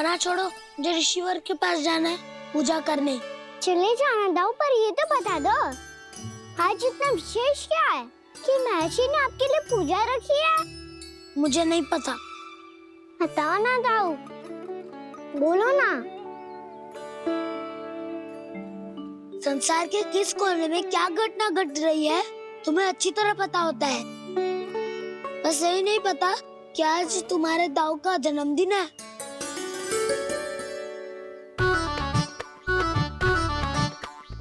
कान्हा छोड़ो, मुझे ऋषिवर के पास जाना है पूजा करने। चले जाना दाऊ, पर ये तो बता दो आज इतना विशेष क्या है कि महर्षि ने आपके लिए पूजा रखी है? मुझे नहीं पता। बताओ ना दाऊ, बोलो ना। संसार के किस कोने में क्या घटना घट रही है तुम्हें अच्छी तरह पता होता है। बस यही नहीं पता कि आज तुम्हारे दाऊ का जन्मदिन है।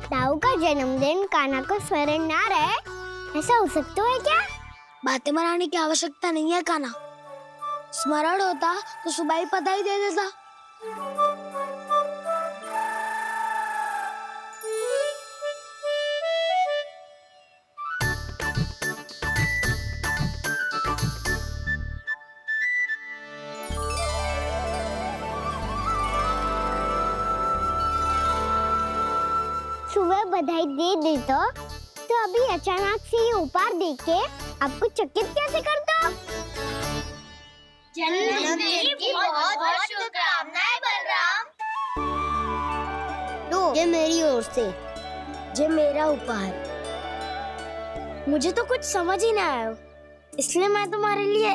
दाऊ का जन्मदिन कान्हा को स्मरण ना रहे, ऐसा हो सकता है क्या? बातें बनाने की आवश्यकता नहीं है कान्हा। स्मरण होता तो सुबह ही पता ही दे देता। सुबह बधाई दे दी तो अभी अचानक से ये उपहार देख के आपको चकित कैसे कर दो? जन्मदिन की बहुत-बहुत शुभकामनाएं बलराम। लो, ये मेरी ओर से, ये मेरा उपहार। मुझे तो कुछ समझ ही ना आया, इसलिए मैं तुम्हारे लिए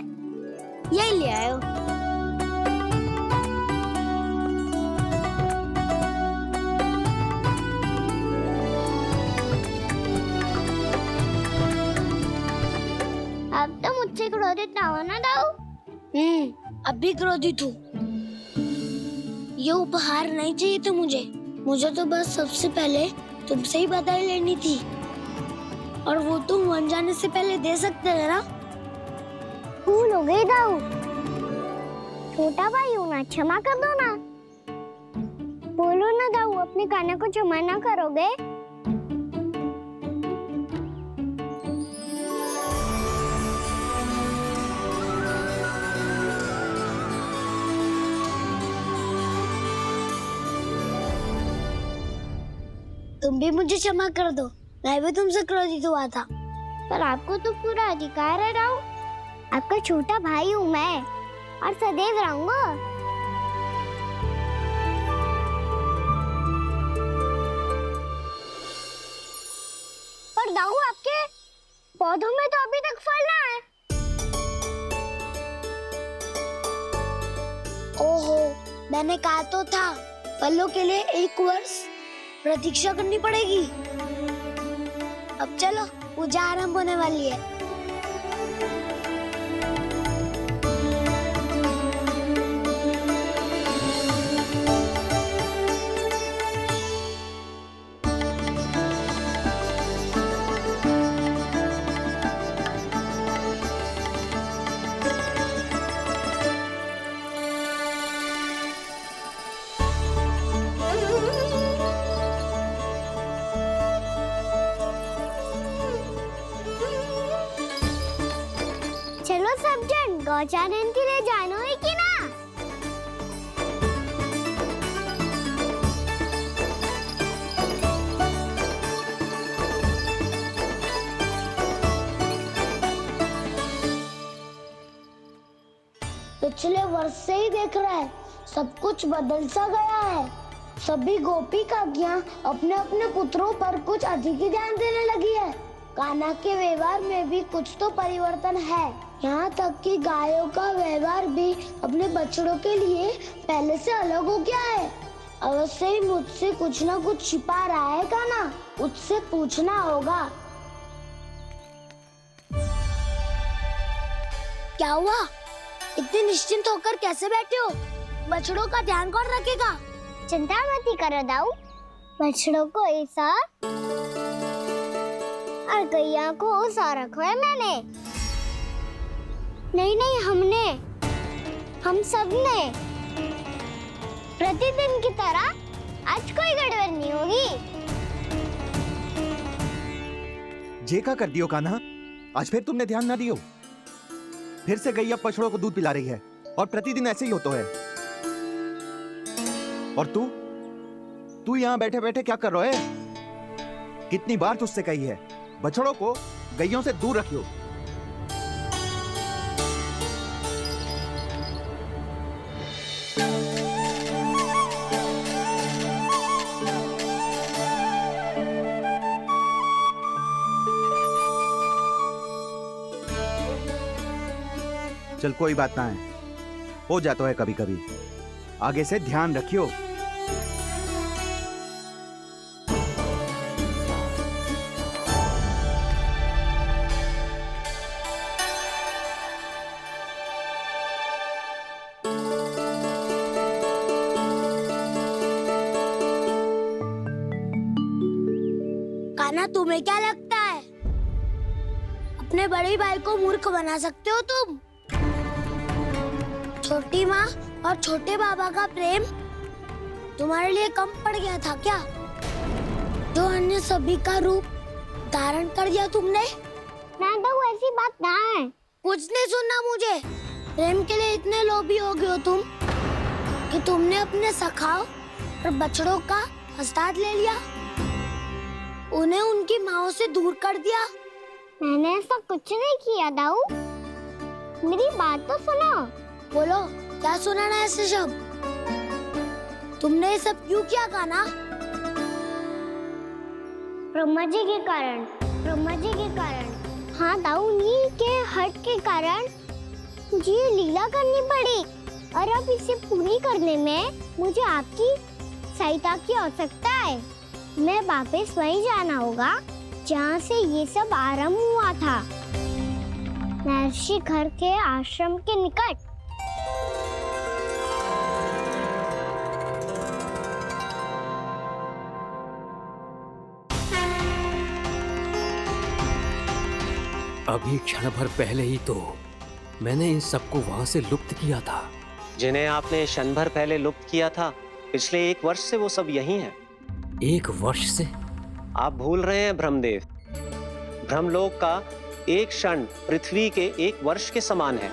यही ले आया हूँ। अब तो मुझसे क्रोधित ना हो ना दाऊ। अब भी क्रोधित हूँ। ये उपहार नहीं चाहिए था मुझे तो बस सबसे पहले तुमसे ही बधाई लेनी थी, और वो तुम बन जाने से पहले दे सकते थे ना। भूल हो गई दाऊ, छोटा भाई हूँ ना, क्षमा कर दो ना। बोलो ना दाऊ, अपने कान्हा को क्षमा ना करोगे? तुम भी मुझे क्षमा कर दो, मैं भी तुमसे क्रोधित हुआ था। पर आपको तो पूरा अधिकार है दाऊ, आपका छोटा भाई हूँ मैं और सदैव रहूंगा। पर दाऊ, आपके पौधों में तो अभी तक फल ना है। ओहो, मैंने कहा तो था फलों के लिए 1 वर्ष प्रतीक्षा करनी पड़ेगी। अब चलो, पूजा आरंभ होने वाली है। चलो सब जन गौचारण के लिए जानो है कि ना? पिछले वर्ष से ही देख रहा है, सब कुछ बदल सा गया है। सभी गोपी काकियां अपने अपने पुत्रों पर कुछ अधिक ही ध्यान देने लगी है। कान्हा के व्यवहार में भी कुछ तो परिवर्तन है। यहाँ तक कि गायों का व्यवहार भी अपने बछड़ों के लिए पहले से अलग हो गया है। अवश्य ही मुझसे कुछ ना कुछ छिपा रहा है कान्हा, उससे पूछना होगा। क्या हुआ? इतने निश्चिंत होकर कैसे बैठे हो? बछड़ों का ध्यान कौन रखेगा? चिंता मत करो दाऊ, बछड़ों को ऐसा और गैया को ऐसा रखो है मैंने। नहीं, हम सब ने प्रतिदिन की तरह आज कोई गड़बड़ नहीं होगी। जे का कर दियो कान्हा, आज फिर तुमने ध्यान ना दियो। फिर से गैया बछड़ों को दूध पिला रही है और प्रतिदिन ऐसे ही होता है। और तू यहाँ बैठे बैठे क्या कर रहा है? कितनी बार तुझसे कही है बछड़ों को गैयों से दूर रखियो। चल कोई बात ना है, हो जाता है कभी कभी। आगे से ध्यान रखियो। कान्हा, तुम्हें क्या लगता है अपने बड़े भाई को मूर्ख बना सकते हो तुम? छोटी माँ और छोटे बाबा का प्रेम तुम्हारे लिए कम पड़ गया था क्या, जो अन्य सभी का रूप धारण कर दिया तुमने? ना दाऊ, ऐसी बात ना है। कुछ नहीं सुनना मुझे। प्रेम के लिए इतने लोभी हो गए हो तुम कि तुमने अपने सखाओ और बछड़ों का हस्ताक्षर ले लिया, उन्हें उनकी माँओं से दूर कर दिया। मैंने ऐसा कुछ नहीं किया दाऊ, मेरी बात तो सुनो। बोलो, क्या सुनाना है ऐसे शब्द? तुमने ये सब क्यों किया कान्हा? ब्रह्मा जी के कारण, ब्रह्मा जी के कारण। हाँ दाऊ, उन्हीं के हट के कारण मुझे ये लीला करनी पड़ी, और अब इसे पूरी करने में मुझे आपकी सहायता की आवश्यकता है। मैं वापस वहीं जाना होगा जहाँ से ये सब आरंभ हुआ था, महर्षि घर के आश्रम के निकट। अभी क्षण भर पहले ही तो मैंने इन सबको वहां से लुप्त किया था। जिन्हें आपने क्षण भर पहले लुप्त किया था, पिछले 1 वर्ष से वो सब यहीं हैं। 1 वर्ष से? आप भूल रहे हैं ब्रह्मदेव, ब्रह्मलोक का एक क्षण पृथ्वी के 1 वर्ष के समान है।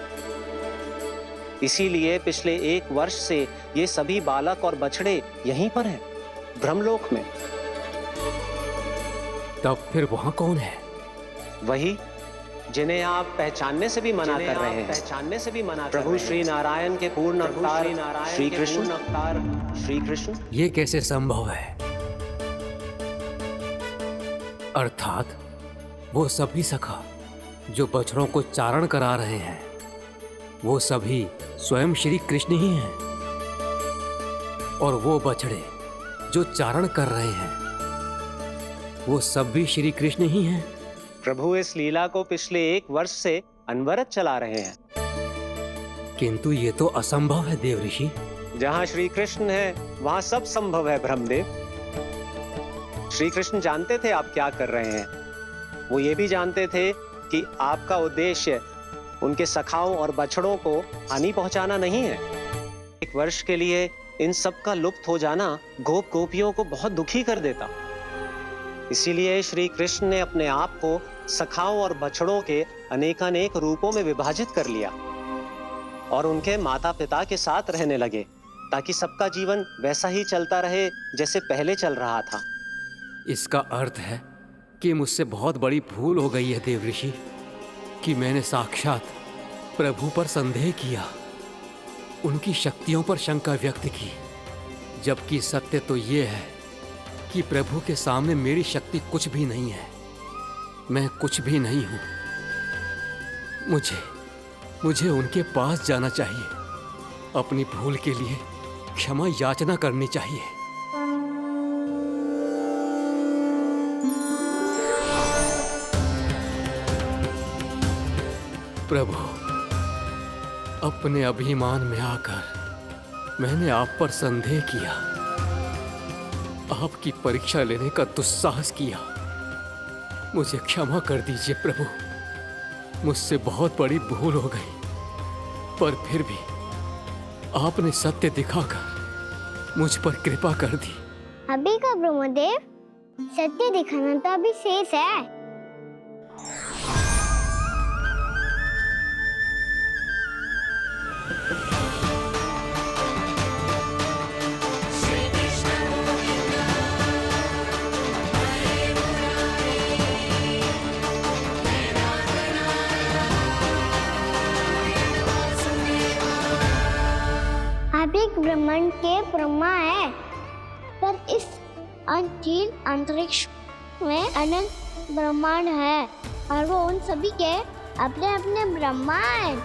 इसीलिए पिछले 1 वर्ष से ये सभी बालक और बछड़े यहीं पर हैं, ब्रह्मलोक में। तब फिर वहां कौन है? वही जिन्हें आप पहचानने से भी मना कर रहे हैं, पहचानने से भी मना। प्रभु श्री नारायण के पूर्ण अवतार श्री कृष्ण। ये कैसे संभव है? अर्थात वो सभी सखा जो बछड़ों को चारण करा रहे हैं, वो सभी स्वयं श्री कृष्ण ही हैं, और वो बछड़े जो चारण कर रहे हैं, वो सब भी श्री कृष्ण ही हैं। प्रभु इस लीला को पिछले 1 वर्ष से अनवरत चला रहे हैं। किंतु ये तो असंभव है देव ऋषि। जहाँ श्री कृष्ण है वहाँ सब संभव है ब्रह्मदेव। श्री कृष्ण जानते थे आप क्या कर रहे हैं। वो ये भी जानते थे कि आपका उद्देश्य उनके सखाओं और बछड़ों को हानि पहुंचाना नहीं है। 1 वर्ष के लिए इन सब का लुप्त हो जाना गोप गोपियों को बहुत दुखी कर देता। इसीलिए श्री कृष्ण ने अपने आप को सखाओं और बछड़ों के अनेकानेक रूपों में विभाजित कर लिया और उनके माता पिता के साथ रहने लगे, ताकि सबका जीवन वैसा ही चलता रहे जैसे पहले चल रहा था। इसका अर्थ है कि मुझसे बहुत बड़ी भूल हो गई है देव ऋषि, कि मैंने साक्षात प्रभु पर संदेह किया, उनकी शक्तियों पर शंका व्यक्त की, जबकि सत्य तो ये है कि प्रभु के सामने मेरी शक्ति कुछ भी नहीं है। मैं कुछ भी नहीं हूं। मुझे उनके पास जाना चाहिए, अपनी भूल के लिए क्षमा याचना करनी चाहिए। प्रभु, अपने अभिमान में आकर मैंने आप पर संदेह किया, आपकी परीक्षा लेने का दुस्साहस किया। मुझे क्षमा कर दीजिए प्रभु, मुझसे बहुत बड़ी भूल हो गई, पर फिर भी आपने सत्य दिखाकर मुझ पर कृपा कर दी। अभी का ब्रह्मदेव, सत्य दिखाना तो अभी शेष है। आप एक ब्रह्मांड के ब्रह्मा है, पर इस अनंत अंतरिक्ष में अनंत ब्रह्मांड है और वो उन सभी के अपने अपने ब्रह्मा हैं।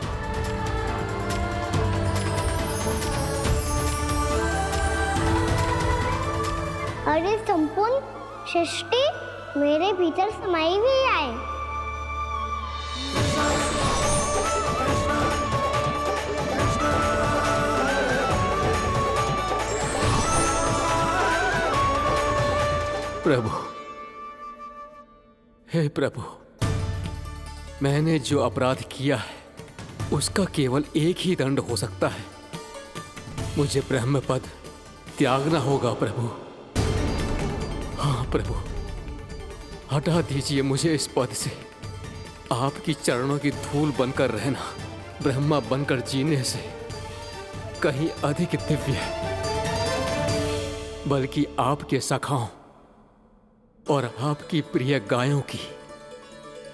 और ये संपूर्ण सृष्टि मेरे भीतर समाई हुई है। प्रभु, हे प्रभु, मैंने जो अपराध किया है उसका केवल एक ही दंड हो सकता है। मुझे ब्रह्म पद त्यागना होगा प्रभु। हाँ प्रभु, हटा दीजिए मुझे इस पद से। आपकी चरणों की धूल बनकर रहना ब्रह्मा बनकर जीने से कहीं अधिक दिव्य है। बल्कि आपके सखाओं और आपकी प्रिय गायों की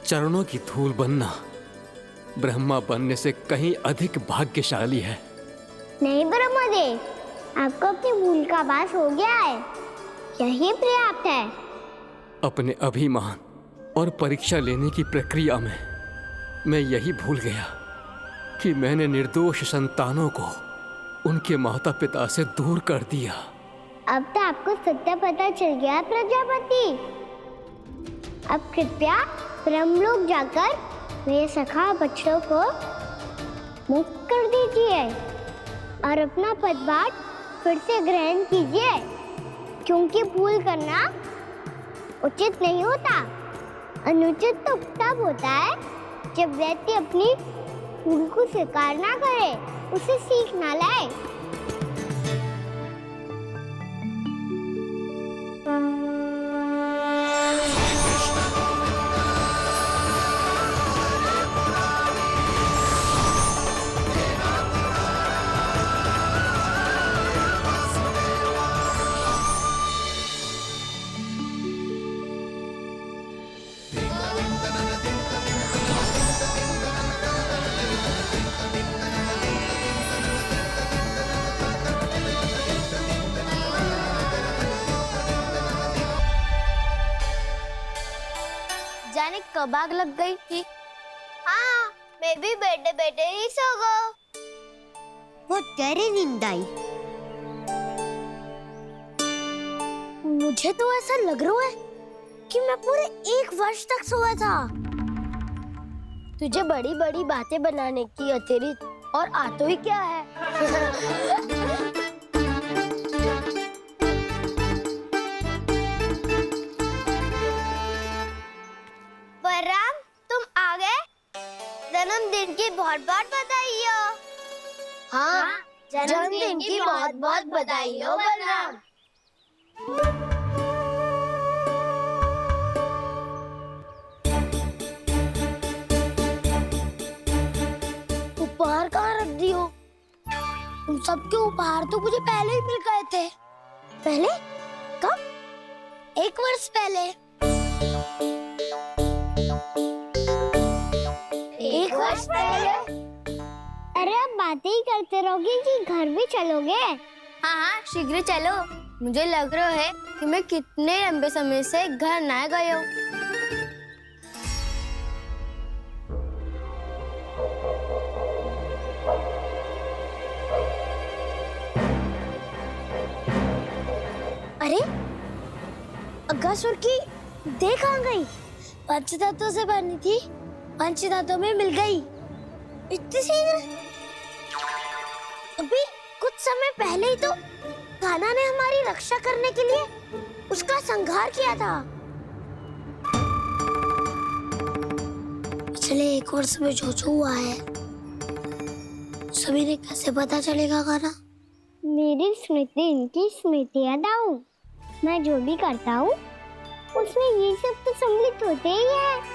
चरणों की धूल बनना ब्रह्मा बनने से कहीं अधिक भाग्यशाली है। नहीं ब्रह्मदेव, आपको अपनी भूल का आभास हो गया है, यही पर्याप्त है। अपने अभिमान और परीक्षा लेने की प्रक्रिया में मैं यही भूल गया कि मैंने निर्दोष संतानों को उनके माता पिता से दूर कर दिया। अब तो आपको सत्य पता चल गया प्रजापति। अब कृपया ब्रह्मलोक जाकर मेरे सखा बच्चों को मुक्त कर दीजिए और अपना पदभार फिर से ग्रहण कीजिए, क्योंकि भूल करना उचित नहीं होता। अनुचित तो तब होता है जब व्यक्ति अपनी भूल को स्वीकार ना करे, उसे सीख ना लाए। जाने कब आग लग गई थी। हाँ, मैं भी बैठे बैठे ही सो गया। बहुत गहरी नींद आई। मुझे तो ऐसा लग रहा है कि मैं पूरे 1 वर्ष तक सोया था। तुझे बड़ी बड़ी बातें बनाने की अतिरिक्त और आता ही क्या है? बलराम, तुम आ गए? जन्मदिन की बहुत बहुत बधाई हो। हाँ, जन्मदिन की बहुत बहुत बधाई हो बलराम। उपहार कहाँ रख दी हो? तुम सबके उपहार तो मुझे पहले ही मिल गए थे। पहले? कब? 1 वर्ष पहले। 1 वर्ष पहले? अरे अब बातें ही करते रहोगे कि घर भी चलोगे? हाँ हाँ, शीघ्र चलो। मुझे लग रहा है कि मैं कितने लंबे समय से घर ना गई हूँ। अरे, अगासुर की देह कहाँ गई? पंचतत्वों से बनी थी, पंचतत्वों में मिल गई। इतनी शीघ्र? अभी कुछ समय पहले ही तो कान्हा ने हमारी रक्षा करने के लिए उसका संहार किया था। पिछले 1 वर्ष में जो जो हुआ है, सभी ने कैसे पता चलेगा कान्हा? मेरी स्मृति इनकी स्मृति अदाऊं। मैं जो भी करता हूँ उसमें ये सब तो सम्मिलित होते ही है।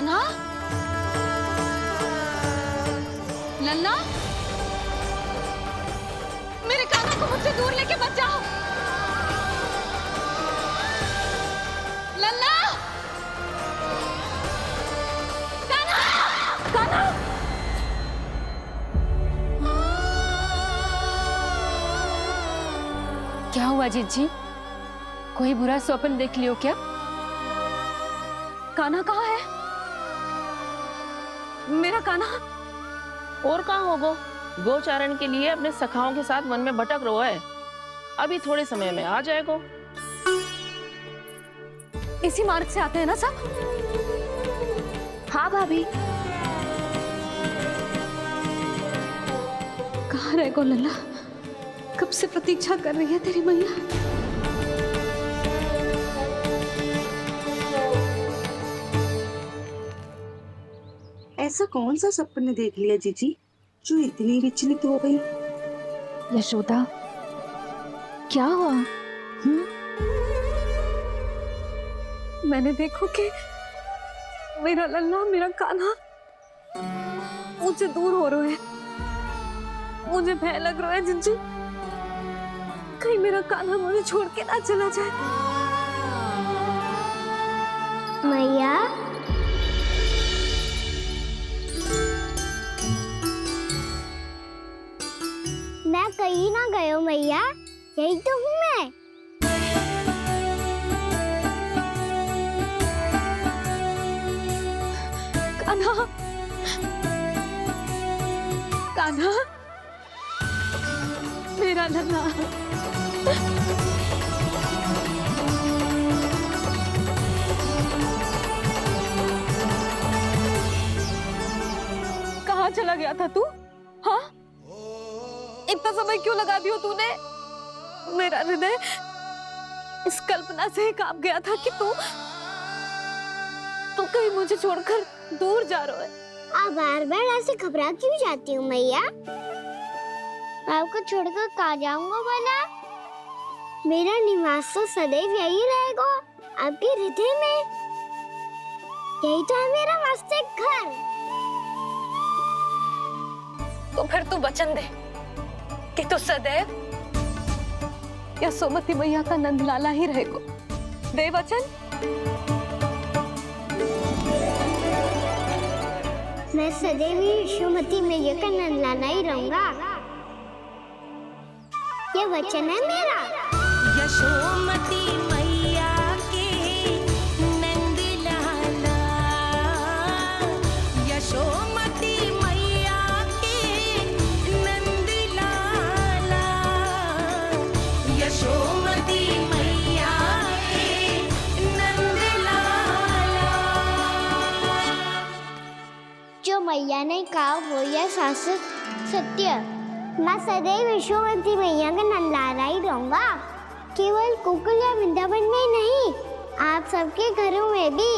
कान्हा, लल्ला, मेरे कान्हा को मुझसे दूर लेके मत जाओ। लल्ला, कान्हा, कान्हा। क्या हुआ जीजी? कोई बुरा स्वप्न देख लियो क्या? कान्हा कहाँ है? मेरा कान्हा? और कहाँ होगो? गोचारण के लिए अपने सखाओं के साथ वन में भटक रहा है। अभी थोड़े समय में आ जाएगा। इसी मार्ग से आते हैं ना सब? हाँ भाभी। कहाँ रह गो लल्ला? कब से प्रतीक्षा कर रही है तेरी मैया। ऐसा कौन सा सपने देख लिया जीजी जो इतनी विचलित हो गई? यशोदा, क्या हुआ? मैंने देखो कि मेरा लल्ला, मेरा कान्हा मुझसे दूर हो रहे हैं। मुझे भय लग रहा है जीजी, कहीं मेरा कान्हा मुझे छोड़ के ना चला जाए। मैया, मैं कहीं ना गयो मैया, यही तो हूँ मैं। कान्हा, कान्हा, मेरा लल्ला। कहाँ चला गया था तू? हाँ, इतना समय क्यों लगा दियो तूने? मेरा हृदय इस कल्पना से ही कांप गया था कि तू कहीं मुझे छोड़कर दूर जा रहा है। आप बार बार ऐसे घबरा क्यों जाती हूँ मैया? आपको छोड़कर कहाँ जाऊंगा भला? मेरा निवास तो सदैव यही रहेगा, आपके हृदय में। यही तो है मेरा वास्तविक घर। तो फिर तू वचन दे कि तू सदैव यशोमती मैया का नंदलाला ही रहेगा। दे वचन। मैं सदैव यशोमती मैया का नंदलाला ही रहूंगा, ये वचन है मेरा। यशोमती मैया के नंदलाला, यशोमती मैया के नंदलाला, यशोमती मैया के नंदलाला। जो मैया ने कहा वो यह शाश्वत सत्य। मैं सदैव यशोमती मैया का नंदलाला ही रहूंगा, केवल गोकुल या वृंदावन में नहीं, आप सबके घरों में भी।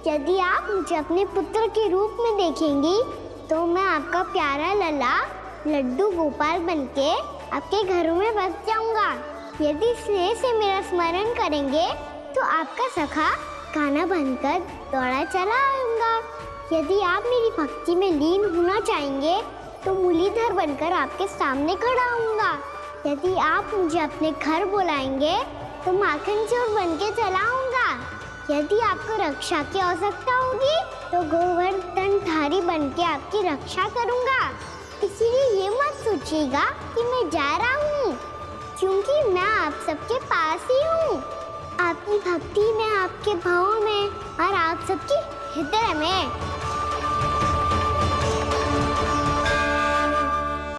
यदि आप मुझे अपने पुत्र के रूप में देखेंगी तो मैं आपका प्यारा लल्ला लड्डू गोपाल बनके आपके घरों में बस जाऊंगा। यदि स्नेह से मेरा स्मरण करेंगे तो आपका सखा गाना बनकर दौड़ा चला आऊंगा। यदि आप मेरी भक्ति में लीन होना चाहेंगे तो मुरलीधर बनकर आपके सामने खड़ा होऊंगा। यदि आप मुझे अपने घर बुलाएंगे तो माखन चोर बनके चला आऊंगा। यदि आपको रक्षा की आवश्यकता होगी तो गोवर्धनधारी बनके आपकी रक्षा करूंगा। इसीलिए ये मत सोचिएगा कि मैं जा रहा हूँ, क्योंकि मैं आप सबके पास ही हूँ, आपकी भक्ति में, आपके भाव में और आप सबके हृदय में।